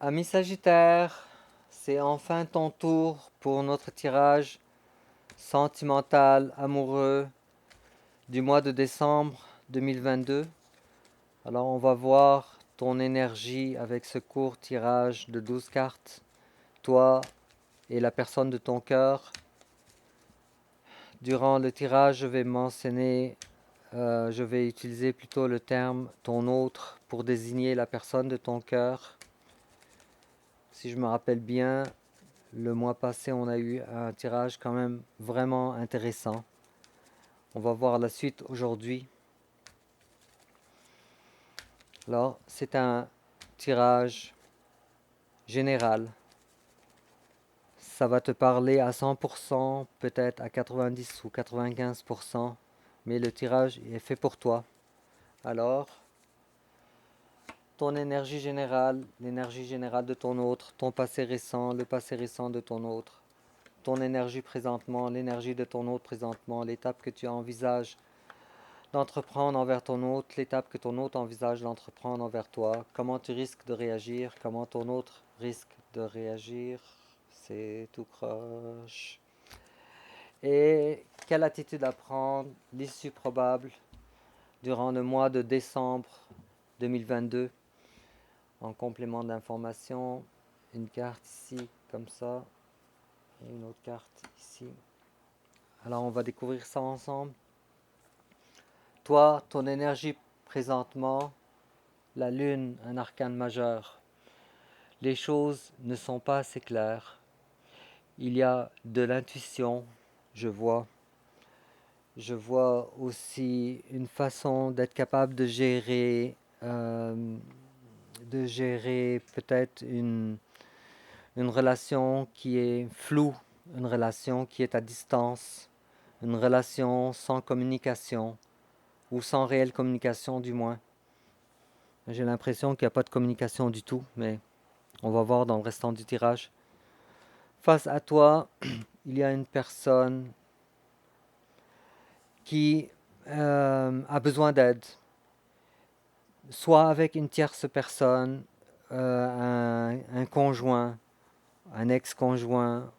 Ami Sagittaire, c'est enfin ton tour pour notre tirage sentimental, amoureux du mois de décembre 2022. Alors on va voir ton énergie avec ce court tirage de 12 cartes, toi et la personne de ton cœur. Durant le tirage, je vais utiliser plutôt le terme ton autre pour désigner la personne de ton cœur. Si je me rappelle bien, le mois passé, on a eu un tirage quand même vraiment intéressant. On va voir la suite aujourd'hui. Alors, c'est un tirage général. Ça va te parler à 100%, peut-être à 90 ou 95%, mais le tirage est fait pour toi. Alors, ton énergie générale, l'énergie générale de ton autre, ton passé récent, le passé récent de ton autre, ton énergie présentement, l'énergie de ton autre présentement, l'étape que tu envisages d'entreprendre envers ton autre, l'étape que ton autre envisage d'entreprendre envers toi, comment tu risques de réagir, comment ton autre risque de réagir, c'est tout croche. Et quelle attitude à prendre, l'issue probable durant le mois de décembre 2022. En complément d'information, une carte ici, comme ça, et une autre carte ici. Alors on va découvrir ça ensemble. Toi, ton énergie présentement, la lune, un arcane majeur. Les choses ne sont pas assez claires. Il y a de l'intuition, je vois. Je vois aussi une façon d'être capable de gérer peut-être une relation qui est floue, une relation qui est à distance, une relation sans communication, ou sans réelle communication du moins. J'ai l'impression qu'il n'y a pas de communication du tout, mais on va voir dans le restant du tirage. Face à toi, il y a une personne qui a besoin d'aide, soit avec une tierce personne, un conjoint, un ex-conjoint,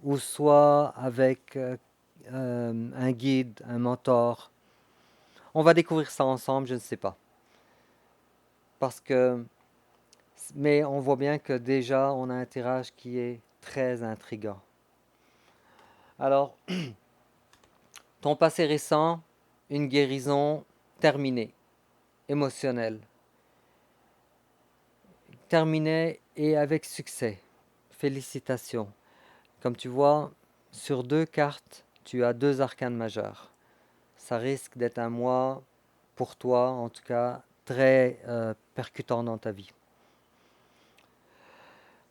ou soit avec un guide, un mentor. On va découvrir ça ensemble, je ne sais pas. Parce que, mais on voit bien que déjà on a un tirage qui est très intriguant. Alors, ton passé récent, une guérison terminée, émotionnelle. Terminée et avec succès. Félicitations. Comme tu vois, sur deux cartes, tu as deux arcanes majeurs. Ça risque d'être un mois, pour toi en tout cas, très percutant dans ta vie.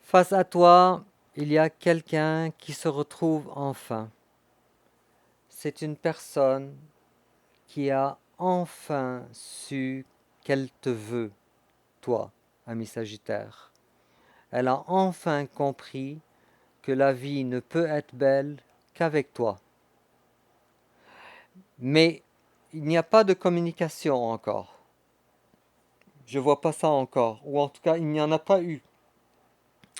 Face à toi, il y a quelqu'un qui se retrouve enfin. C'est une personne qui a enfin su qu'elle te veut, toi, ami Sagittaire. Elle a enfin compris que la vie ne peut être belle qu'avec toi. Mais il n'y a pas de communication encore. Je vois pas ça encore, ou en tout cas il n'y en a pas eu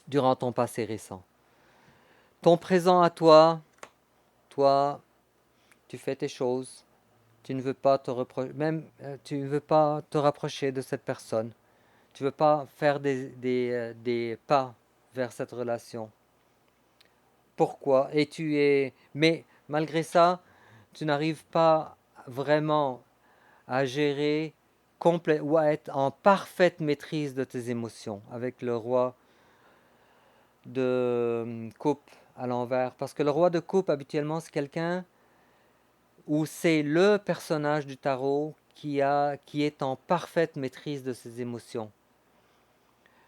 durant ton passé récent. Ton présent à toi, toi, tu fais tes choses, tu ne veux pas te tu ne veux pas te rapprocher de cette personne. Tu ne veux pas faire des pas vers cette relation. Pourquoi? Mais malgré ça, tu n'arrives pas vraiment à gérer ou à être en parfaite maîtrise de tes émotions avec le roi de coupe à l'envers. Parce que le roi de coupe, habituellement, c'est quelqu'un où c'est le personnage du tarot qui est en parfaite maîtrise de ses émotions.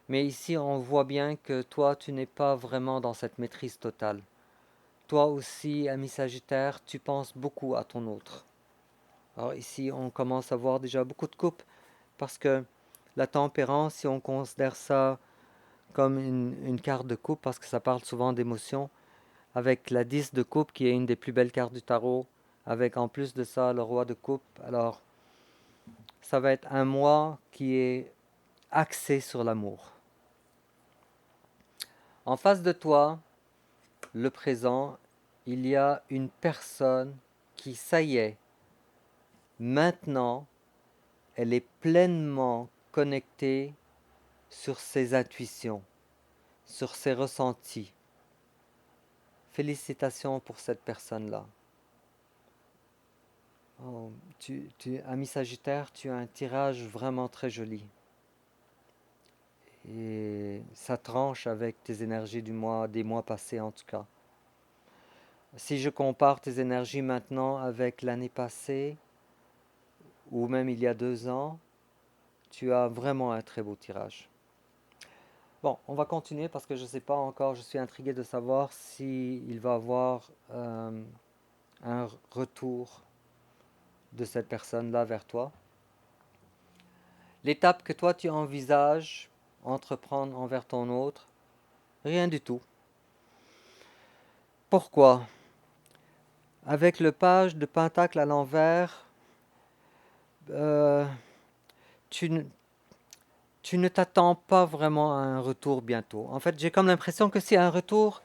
Mais ici, on voit bien que toi, tu n'es pas vraiment dans cette maîtrise totale. Toi aussi, ami Sagittaire, tu penses beaucoup à ton autre. Alors ici, on commence à voir déjà beaucoup de coupes parce que la tempérance, si on considère ça comme une carte de coupe, parce que ça parle souvent d'émotions, avec la 10 de coupe qui est une des plus belles cartes du tarot, avec en plus de ça le roi de coupe. Alors, ça va être un mois qui est axé sur l'amour. En face de toi, le présent, il y a une personne qui, ça y est, maintenant, elle est pleinement connectée sur ses intuitions, sur ses ressentis. Félicitations pour cette personne-là. Oh, ami Sagittaire, tu as un tirage vraiment très joli. Et ça tranche avec tes énergies des mois passés en tout cas. Si je compare tes énergies maintenant avec l'année passée, ou même il y a 2 ans, tu as vraiment un très beau tirage. Bon, on va continuer parce que je ne sais pas encore, je suis intrigué de savoir s'il va avoir un retour de cette personne-là vers toi. L'étape que toi tu envisages entreprendre envers ton autre, rien du tout. Pourquoi? Avec le page de Pentacle à l'envers, euh, tu, ne, tu ne t'attends pas vraiment à un retour bientôt. En fait, j'ai comme l'impression que si un retour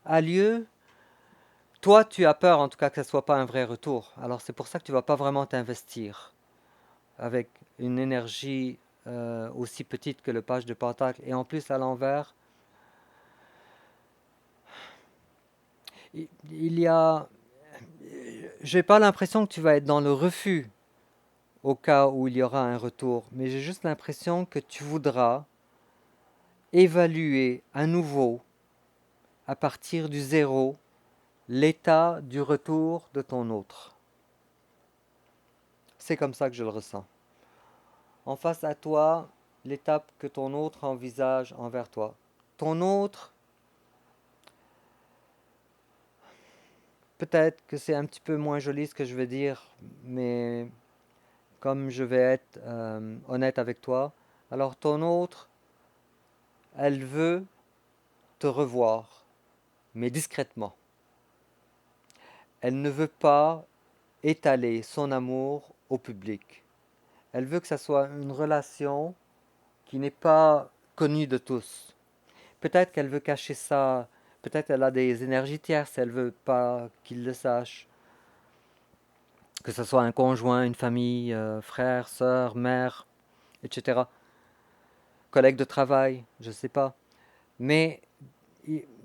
a lieu, toi tu as peur en tout cas que ce ne soit pas un vrai retour. Alors c'est pour ça que tu ne vas pas vraiment t'investir avec une énergie aussi petite que le page de Pentacle et en plus à l'envers. Il y a, j'ai pas l'impression que tu vas être dans le refus au cas où il y aura un retour, mais j'ai juste l'impression que tu voudras évaluer à nouveau, à partir du zéro, l'état du retour de ton autre. C'est comme ça que je le ressens. En face à toi, l'étape que ton autre envisage envers toi. Ton autre, peut-être que c'est un petit peu moins joli ce que je vais dire, mais comme je vais être honnête avec toi, alors ton autre, elle veut te revoir, mais discrètement. Elle ne veut pas étaler son amour au public. Elle veut que ça soit une relation qui n'est pas connue de tous. Peut-être qu'elle veut cacher ça, peut-être qu'elle a des énergies tierces, elle veut pas qu'ils le sachent. Que ce soit un conjoint, une famille, frère, sœur, mère, etc. Collègue de travail, je ne sais pas. Mais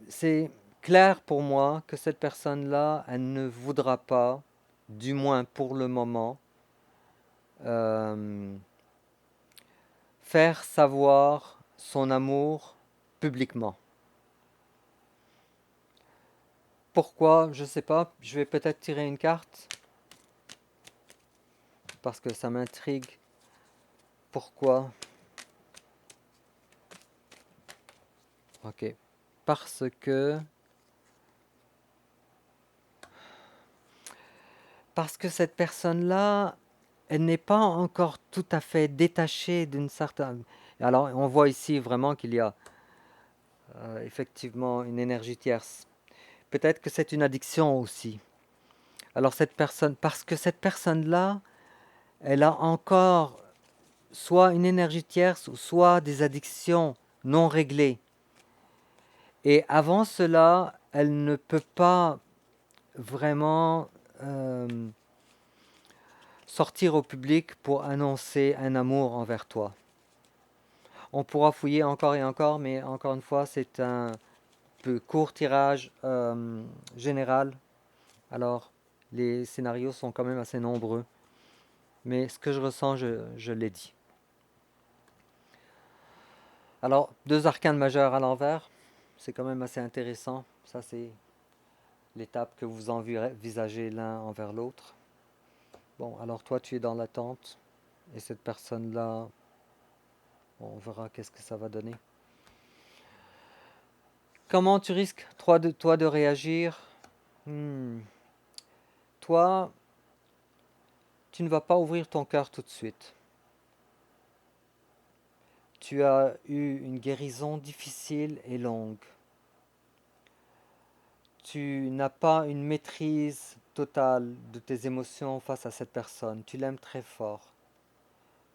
c'est clair pour moi que cette personne-là, elle ne voudra pas, du moins pour le moment, euh, faire savoir son amour publiquement. Pourquoi? Je ne sais pas. Je vais peut-être tirer une carte parce que ça m'intrigue. Pourquoi? Ok. Parce que cette personne-là, elle n'est pas encore tout à fait détachée d'une certaine... Alors, on voit ici vraiment qu'il y a effectivement une énergie tierce. Peut-être que c'est une addiction aussi. Alors, cette personne, parce que cette personne-là, elle a encore soit une énergie tierce, soit des addictions non réglées. Et avant cela, elle ne peut pas vraiment sortir au public pour annoncer un amour envers toi. On pourra fouiller encore et encore, mais encore une fois, c'est un peu court tirage général. Alors, les scénarios sont quand même assez nombreux. Mais ce que je ressens, je l'ai dit. Alors, 2 arcanes majeures à l'envers, c'est quand même assez intéressant. Ça, c'est l'étape que vous envisagez l'un envers l'autre. Bon, alors toi, tu es dans l'attente. Et cette personne-là, on verra qu'est-ce que ça va donner. Comment tu risques, toi, de réagir? Toi, tu ne vas pas ouvrir ton cœur tout de suite. Tu as eu une guérison difficile et longue. Tu n'as pas une maîtrise totale de tes émotions face à cette personne. Tu l'aimes très fort.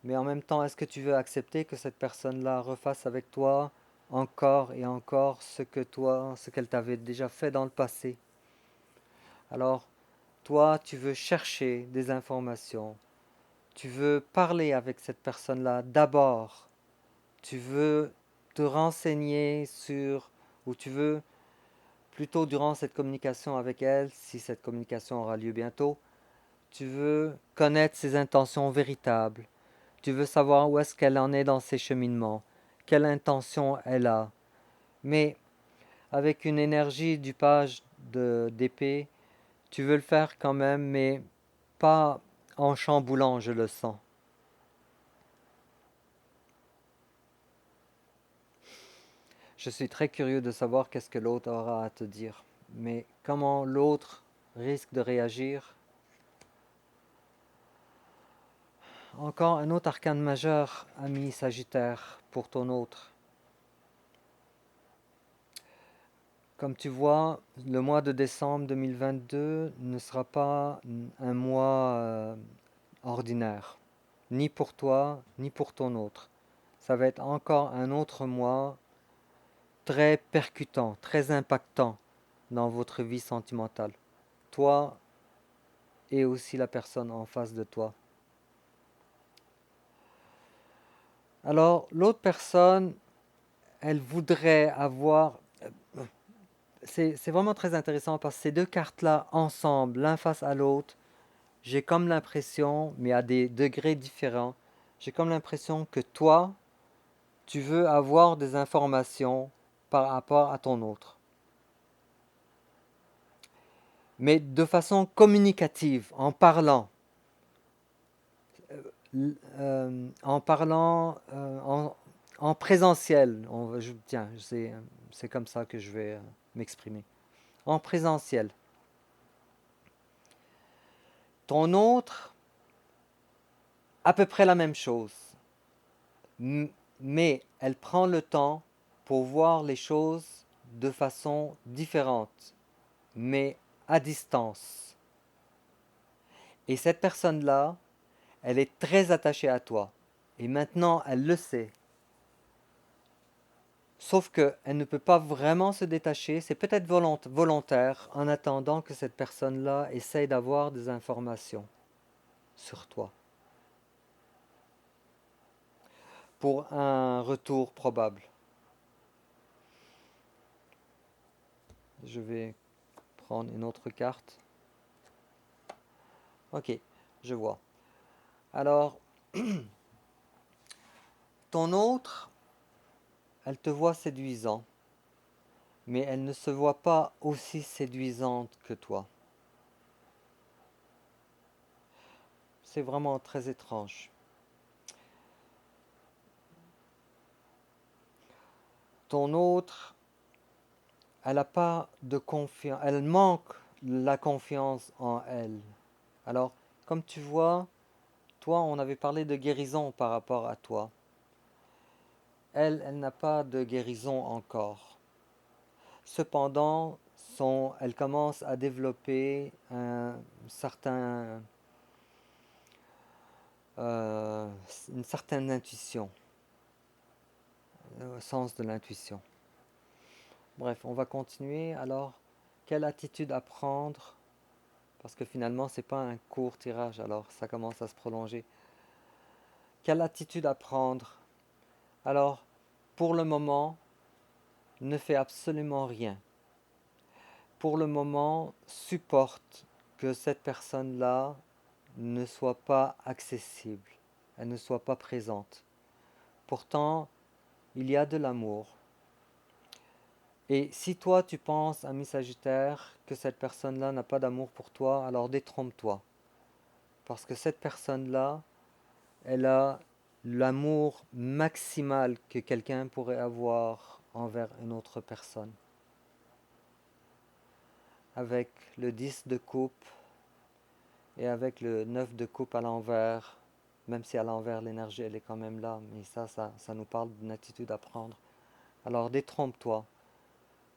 Mais en même temps, est-ce que tu veux accepter que cette personne-là refasse avec toi encore et encore ce qu'elle t'avait déjà fait dans le passé. Alors, toi, tu veux chercher des informations, tu veux parler avec cette personne-là d'abord, tu veux te renseigner sur, ou tu veux plutôt durant cette communication avec elle, si cette communication aura lieu bientôt, tu veux connaître ses intentions véritables, tu veux savoir où est-ce qu'elle en est dans ses cheminements, quelle intention elle a. Mais avec une énergie du page d'épée, tu veux le faire quand même, mais pas en chamboulant, je le sens. Je suis très curieux de savoir qu'est-ce que l'autre aura à te dire. Mais comment l'autre risque de réagir? Encore un autre arcane majeur, ami Sagittaire, pour ton autre. Comme tu vois, le mois de décembre 2022 ne sera pas un mois ordinaire, ni pour toi, ni pour ton autre. Ça va être encore un autre mois très percutant, très impactant dans votre vie sentimentale. Toi et aussi la personne en face de toi. Alors, l'autre personne, elle voudrait avoir... C'est vraiment très intéressant parce que ces deux cartes-là, ensemble, l'un face à l'autre, j'ai comme l'impression, mais à des degrés différents, j'ai comme l'impression que toi, tu veux avoir des informations par rapport à ton autre. Mais de façon communicative, en parlant en présentiel. Tiens, c'est comme ça que je vais m'exprimer. En présentiel. Ton autre, à peu près la même chose. Mais elle prend le temps pour voir les choses de façon différente, mais à distance. Et cette personne-là, elle est très attachée à toi. Et maintenant, elle le sait. Sauf qu'elle ne peut pas vraiment se détacher, c'est peut-être volontaire, en attendant que cette personne-là essaye d'avoir des informations sur toi. Pour un retour probable. Je vais prendre une autre carte. Ok, je vois. Alors, ton autre, elle te voit séduisant, mais elle ne se voit pas aussi séduisante que toi. C'est vraiment très étrange. Ton autre, elle n'a pas de confiance, elle manque la confiance en elle. Alors, comme tu vois, toi, on avait parlé de guérison par rapport à toi. Elle n'a pas de guérison encore. Cependant, elle commence à développer certain, euh, une certaine intuition, sens de l'intuition. Bref, on va continuer. Alors, quelle attitude à prendre? Parce que finalement, c'est pas un court tirage, alors ça commence à se prolonger. Quelle attitude à prendre? Alors, pour le moment, ne fais absolument rien. Pour le moment, supporte que cette personne-là ne soit pas accessible, elle ne soit pas présente. Pourtant, il y a de l'amour. Et si toi tu penses, ami Sagittaire, que cette personne-là n'a pas d'amour pour toi, alors détrompe-toi. Parce que cette personne-là, elle a l'amour maximal que quelqu'un pourrait avoir envers une autre personne. Avec le 10 de coupe et avec le 9 de coupe à l'envers, même si à l'envers l'énergie elle est quand même là, mais ça nous parle d'une attitude à prendre. Alors détrompe-toi.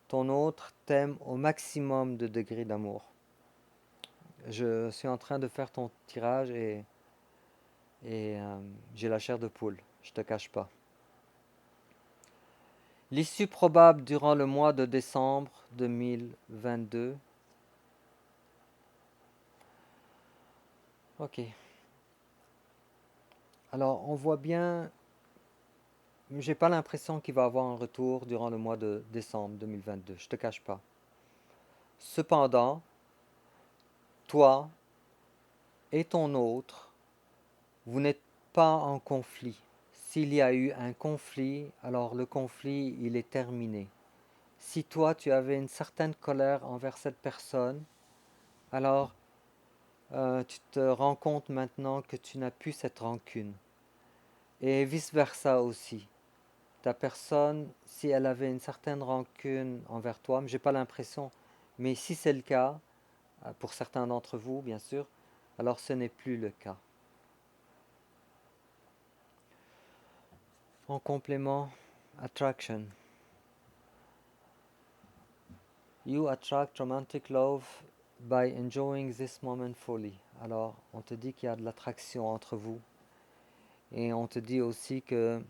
Ton autre t'aime au maximum de degrés d'amour. Je suis en train de faire ton tirage et j'ai la chair de poule, je te cache pas. L'issue probable durant le mois de décembre 2022. Ok. Alors, on voit bien, j'ai pas l'impression qu'il va y avoir un retour durant le mois de décembre 2022, je te cache pas. Cependant, toi et ton autre, vous n'êtes pas en conflit. S'il y a eu un conflit, alors le conflit, il est terminé. Si toi, tu avais une certaine colère envers cette personne, alors tu te rends compte maintenant que tu n'as plus cette rancune. Et vice-versa aussi. Ta personne, si elle avait une certaine rancune envers toi, mais j'ai pas l'impression, mais si c'est le cas, pour certains d'entre vous, bien sûr, alors ce n'est plus le cas. En complément, attraction. You attract romantic love by enjoying this moment fully. Alors, on te dit qu'il y a de l'attraction entre vous. Et on te dit aussi que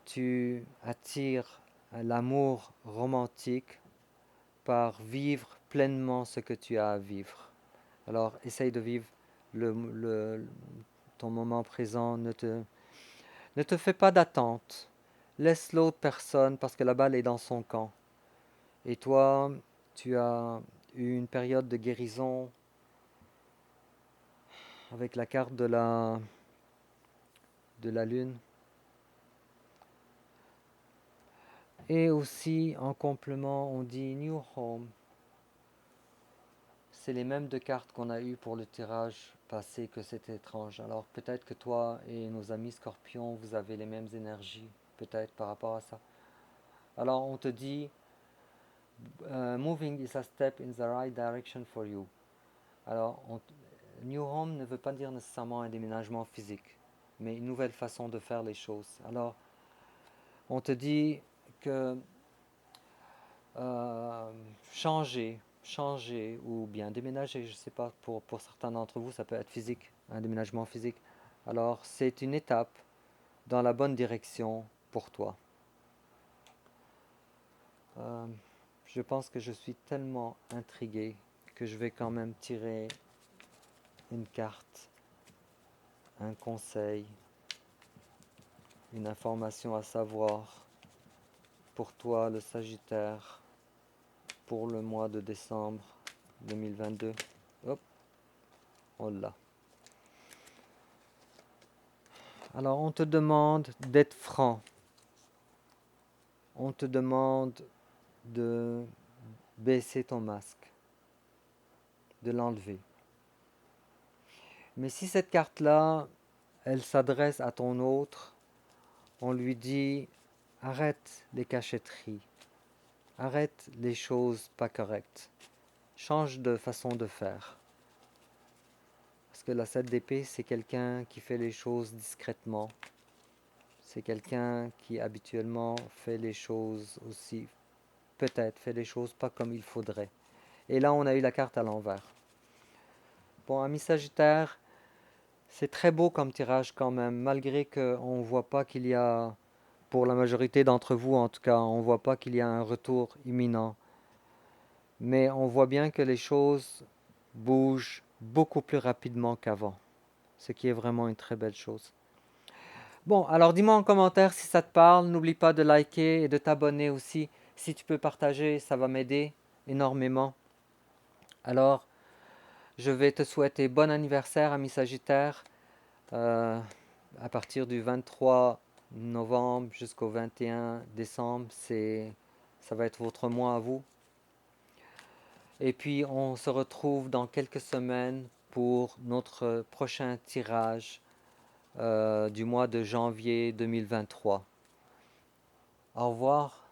tu attires l'amour romantique par vivre pleinement ce que tu as à vivre. Alors, essaye de vivre ton moment présent. Ne te fais pas d'attente. Laisse l'autre personne parce que la balle est dans son camp. Et toi, tu as eu une période de guérison avec la carte de la lune. Et aussi, en complément, on dit New Home. C'est les mêmes deux cartes qu'on a eues pour le tirage passé, que c'était étrange. Alors peut-être que toi et nos amis scorpions, vous avez les mêmes énergies, peut-être par rapport à ça. Alors on te dit, moving is a step in the right direction for you. Alors, New Home ne veut pas dire nécessairement un déménagement physique, mais une nouvelle façon de faire les choses. Alors, on te dit que changer, ou bien déménager, je ne sais pas, pour certains d'entre vous, ça peut être physique, un déménagement physique. Alors, c'est une étape dans la bonne direction pour toi. Je pense que je suis tellement intrigué que je vais quand même tirer une carte, un conseil, une information à savoir pour toi, le Sagittaire, pour le mois de décembre 2022. Hop, on l'a. Alors, on te demande d'être franc. On te demande de baisser ton masque, de l'enlever. Mais si cette carte-là, elle s'adresse à ton autre, on lui dit arrête les cachotteries, arrête les choses pas correctes, change de façon de faire. Parce que la 7 d'épée, c'est quelqu'un qui fait les choses discrètement. C'est quelqu'un qui habituellement fait les choses aussi, peut-être fait les choses pas comme il faudrait. Et là, on a eu la carte à l'envers. Bon, ami Sagittaire, c'est très beau comme tirage quand même, malgré qu'on ne voit pas qu'il y a, pour la majorité d'entre vous en tout cas, on ne voit pas qu'il y a un retour imminent. Mais on voit bien que les choses bougent beaucoup plus rapidement qu'avant, ce qui est vraiment une très belle chose. Bon, alors dis-moi en commentaire si ça te parle. N'oublie pas de liker et de t'abonner aussi. Si tu peux partager, ça va m'aider énormément. Alors, je vais te souhaiter bon anniversaire, ami Sagittaire. À partir du 23 novembre jusqu'au 21 décembre, ça va être votre mois à vous. Et puis, on se retrouve dans quelques semaines pour notre prochain tirage du mois de janvier 2023. Au revoir.